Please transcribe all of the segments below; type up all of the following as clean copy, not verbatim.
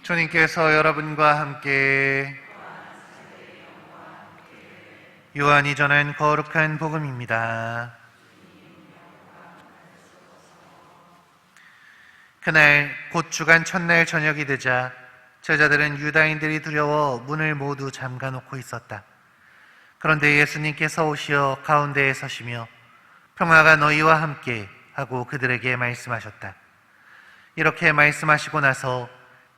주님께서 여러분과 함께 요한이 전한 거룩한 복음입니다. 그날 곧 주간 첫날 저녁이 되자 제자들은 유다인들이 두려워 문을 모두 잠가놓고 있었다. 그런데 예수님께서 오시어 가운데에 서시며 평화가 너희와 함께 하고 그들에게 말씀하셨다. 이렇게 말씀하시고 나서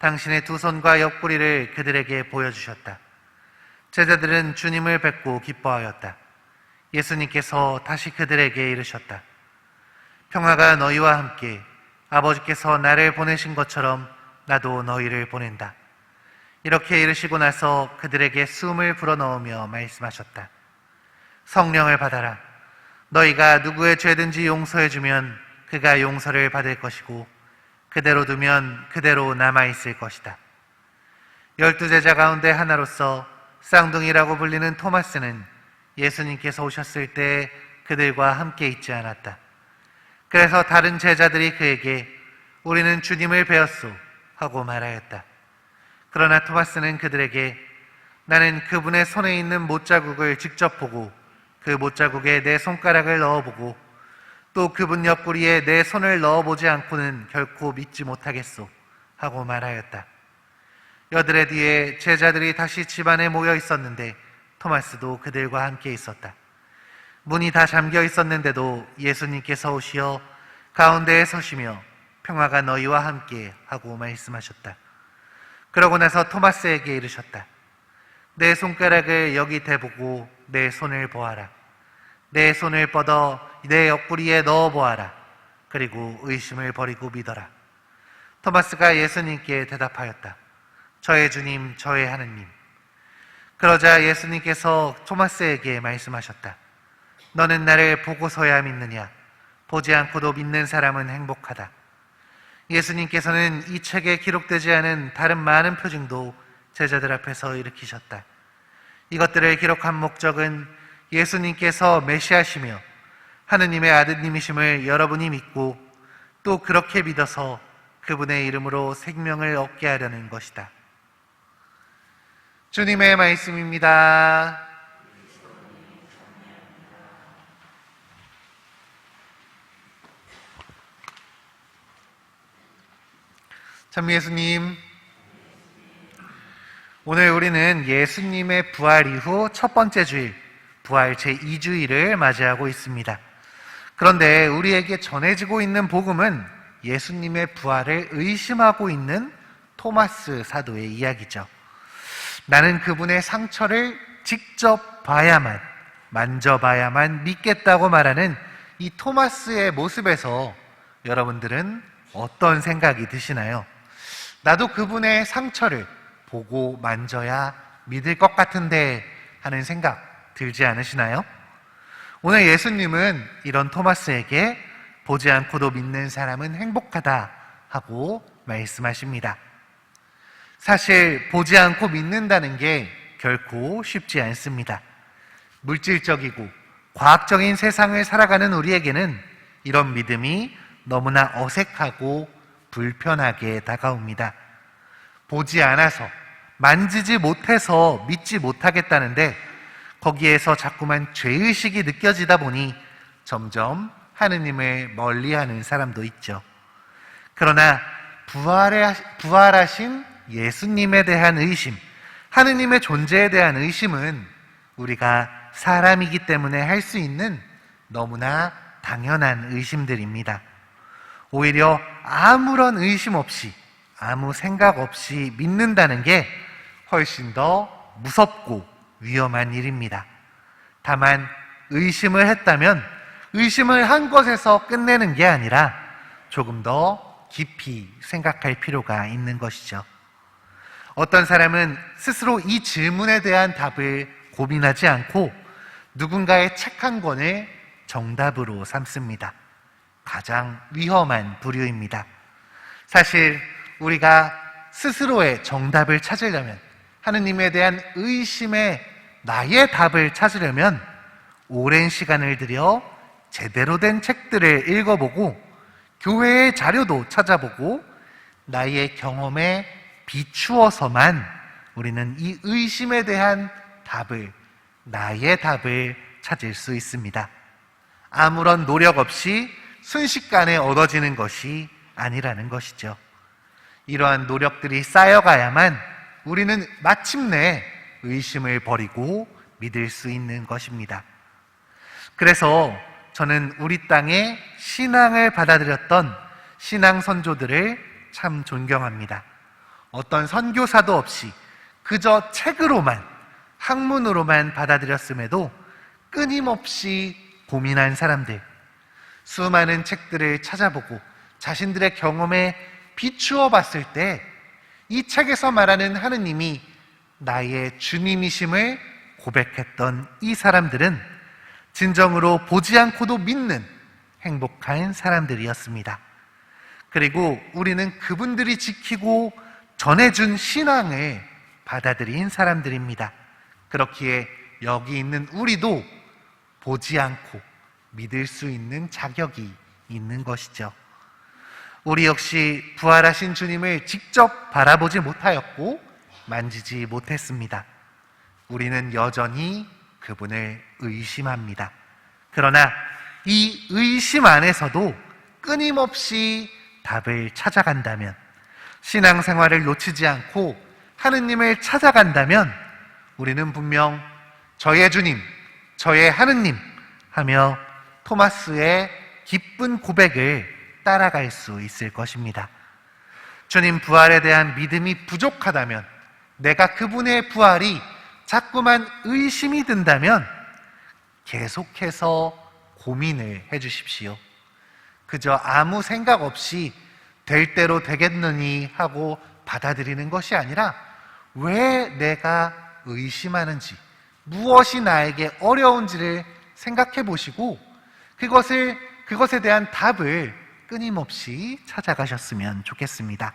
당신의 두 손과 옆구리를 그들에게 보여주셨다. 제자들은 주님을 뵙고 기뻐하였다. 예수님께서 다시 그들에게 이르셨다. 평화가 너희와 함께, 아버지께서 나를 보내신 것처럼 나도 너희를 보낸다. 이렇게 이르시고 나서 그들에게 숨을 불어넣으며 말씀하셨다. 성령을 받아라. 너희가 누구의 죄든지 용서해주면 그가 용서를 받을 것이고 그대로 두면 그대로 남아있을 것이다. 12제자 가운데 하나로서 쌍둥이라고 불리는 토마스는 예수님께서 오셨을 때 그들과 함께 있지 않았다. 그래서 다른 제자들이 그에게 우리는 주님을 배웠소 하고 말하였다. 그러나 토마스는 그들에게 나는 그분의 손에 있는 못자국을 직접 보고 그 못자국에 내 손가락을 넣어보고 또 그분 옆구리에 내 손을 넣어보지 않고는 결코 믿지 못하겠소 하고 말하였다. 여드레 뒤에 제자들이 다시 집안에 모여 있었는데 토마스도 그들과 함께 있었다. 문이 다 잠겨 있었는데도 예수님께서 오시어 가운데에 서시며 평화가 너희와 함께 하고 말씀하셨다. 그러고 나서 토마스에게 이르셨다. 내 손가락을 여기 대보고 내 손을 보아라. 내 손을 뻗어 내 옆구리에 넣어보아라. 그리고 의심을 버리고 믿어라. 토마스가 예수님께 대답하였다. 저의 주님, 저의 하느님. 그러자 예수님께서 토마스에게 말씀하셨다. 너는 나를 보고서야 믿느냐? 보지 않고도 믿는 사람은 행복하다. 예수님께서는 이 책에 기록되지 않은 다른 많은 표징도 제자들 앞에서 일으키셨다. 이것들을 기록한 목적은 예수님께서 메시아시며 하느님의 아드님이심을 여러분이 믿고 또 그렇게 믿어서 그분의 이름으로 생명을 얻게 하려는 것이다. 주님의 말씀입니다. 참 예수님, 오늘 우리는 예수님의 부활 이후 첫 번째 주일, 부활 제2주일을 맞이하고 있습니다. 그런데 우리에게 전해지고 있는 복음은 예수님의 부활을 의심하고 있는 토마스 사도의 이야기죠. 나는 그분의 상처를 직접 봐야만, 만져봐야만 믿겠다고 말하는 이 토마스의 모습에서 여러분들은 어떤 생각이 드시나요? 나도 그분의 상처를 보고 만져야 믿을 것 같은데 하는 생각 들지 않으시나요? 오늘 예수님은 이런 토마스에게 보지 않고도 믿는 사람은 행복하다 하고 말씀하십니다. 사실 보지 않고 믿는다는 게 결코 쉽지 않습니다. 물질적이고 과학적인 세상을 살아가는 우리에게는 이런 믿음이 너무나 어색하고 불편하게 다가옵니다. 보지 않아서, 만지지 못해서 믿지 못하겠다는데 거기에서 자꾸만 죄의식이 느껴지다 보니 점점 하느님을 멀리하는 사람도 있죠. 그러나 부활하신 예수님에 대한 의심, 하느님의 존재에 대한 의심은 우리가 사람이기 때문에 할 수 있는 너무나 당연한 의심들입니다. 오히려 아무런 의심 없이, 아무 생각 없이 믿는다는 게 훨씬 더 무섭고 위험한 일입니다. 다만 의심을 했다면 의심을 한 것에서 끝내는 게 아니라 조금 더 깊이 생각할 필요가 있는 것이죠. 어떤 사람은 스스로 이 질문에 대한 답을 고민하지 않고 누군가의 책 한 권을 정답으로 삼습니다. 가장 위험한 부류입니다. 사실 우리가 스스로의 정답을 찾으려면, 하느님에 대한 의심에 나의 답을 찾으려면 오랜 시간을 들여 제대로 된 책들을 읽어보고 교회의 자료도 찾아보고 나의 경험에 비추어서만 우리는 이 의심에 대한 답을, 나의 답을 찾을 수 있습니다. 아무런 노력 없이 순식간에 얻어지는 것이 아니라는 것이죠. 이러한 노력들이 쌓여가야만 우리는 마침내 의심을 버리고 믿을 수 있는 것입니다. 그래서 저는 우리 땅에 신앙을 받아들였던 신앙 선조들을 참 존경합니다. 어떤 선교사도 없이 그저 책으로만, 학문으로만 받아들였음에도 끊임없이 고민한 사람들, 수많은 책들을 찾아보고 자신들의 경험에 비추어 봤을 때 이 책에서 말하는 하느님이 나의 주님이심을 고백했던 이 사람들은 진정으로 보지 않고도 믿는 행복한 사람들이었습니다. 그리고 우리는 그분들이 지키고 전해준 신앙을 받아들인 사람들입니다. 그렇기에 여기 있는 우리도 보지 않고 믿을 수 있는 자격이 있는 것이죠. 우리 역시 부활하신 주님을 직접 바라보지 못하였고 만지지 못했습니다. 우리는 여전히 그분을 의심합니다. 그러나 이 의심 안에서도 끊임없이 답을 찾아간다면, 신앙생활을 놓치지 않고 하느님을 찾아간다면 우리는 분명 저의 주님, 저의 하느님 하며 토마스의 기쁜 고백을 따라갈 수 있을 것입니다. 주님 부활에 대한 믿음이 부족하다면, 내가 그분의 부활이 자꾸만 의심이 든다면 계속해서 고민을 해주십시오. 그저 아무 생각 없이 될 대로 되겠느니 하고 받아들이는 것이 아니라 왜 내가 의심하는지, 무엇이 나에게 어려운지를 생각해 보시고 그것에 대한 답을 끊임없이 찾아가셨으면 좋겠습니다.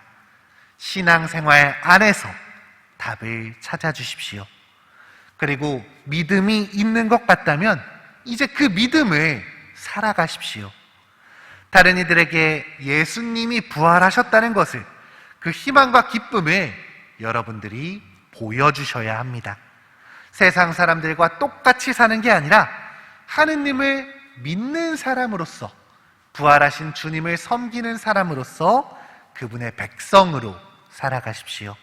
신앙생활 안에서 답을 찾아주십시오. 그리고 믿음이 있는 것 같다면 이제 그 믿음을 살아가십시오. 다른 이들에게 예수님이 부활하셨다는 것을, 그 희망과 기쁨을 여러분들이 보여주셔야 합니다. 세상 사람들과 똑같이 사는 게 아니라 하느님을 믿는 사람으로서, 부활하신 주님을 섬기는 사람으로서 그분의 백성으로 살아가십시오.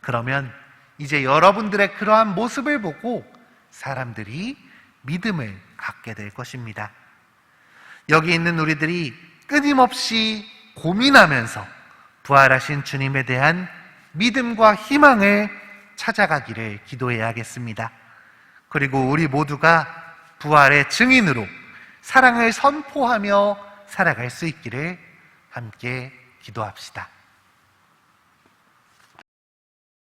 그러면 이제 여러분들의 그러한 모습을 보고 사람들이 믿음을 갖게 될 것입니다. 여기 있는 우리들이 끊임없이 고민하면서 부활하신 주님에 대한 믿음과 희망을 찾아가기를 기도해야겠습니다. 그리고 우리 모두가 부활의 증인으로 사랑을 선포하며 살아갈 수 있기를 함께 기도합시다.